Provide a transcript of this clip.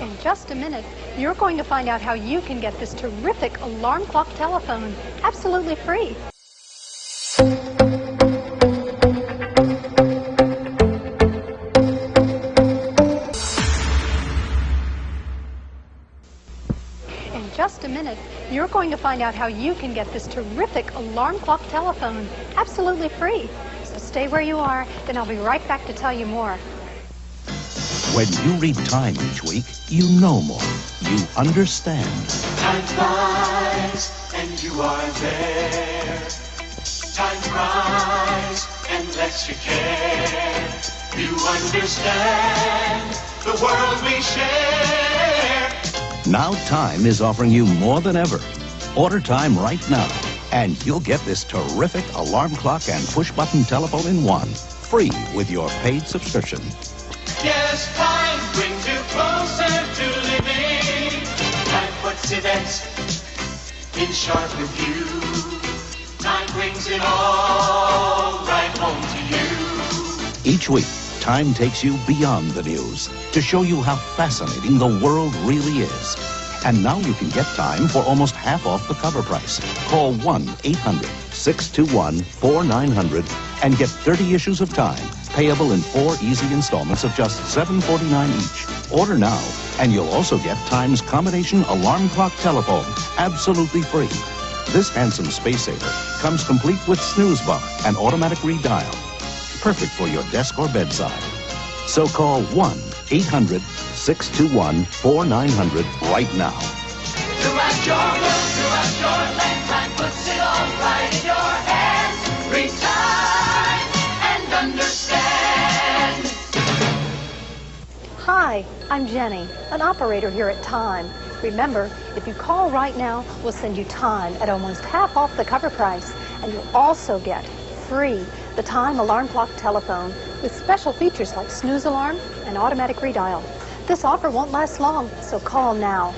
In just a minute, you're going to find out how you can get this terrific alarm clock telephone absolutely free. In just a minute, you're going to find out how you can get this terrific alarm clock telephone absolutely free. So stay where you are, then I'll be right back to tell you more. When you read Time each week, you know more. You understand. Time flies and you are there. Time cries and lets you care. You understand the world we share. Now Time is offering you more than ever. Order Time right now, and you'll get this terrific alarm clock and push-button telephone in one, free with your paid subscription. Yes, time brings you closer to living. Time puts events in sharp review. Time brings it all right home to you. Each week, Time takes you beyond the news to show you how fascinating the world really is. And now you can get Time for almost half off the cover price. Call 1-800-621-4900 and get 30 issues of Time, payable in 4 easy installments of just $7.49 each. Order now, and you'll also get Time's combination alarm clock telephone, absolutely free. This handsome space saver comes complete with snooze bar and automatic redial, perfect for your desk or bedside. So call 1-800-621-4900 right now. Throughout your world, throughout your land, time puts it all right in your hands. Read time and understand. Hi, I'm Jenny, an operator here at Time. Remember, if you call right now, we'll send you Time at almost half off the cover price, and you'll also get free the Time alarm clock telephone with special features like snooze alarm and automatic redial. This offer won't last long, so call now.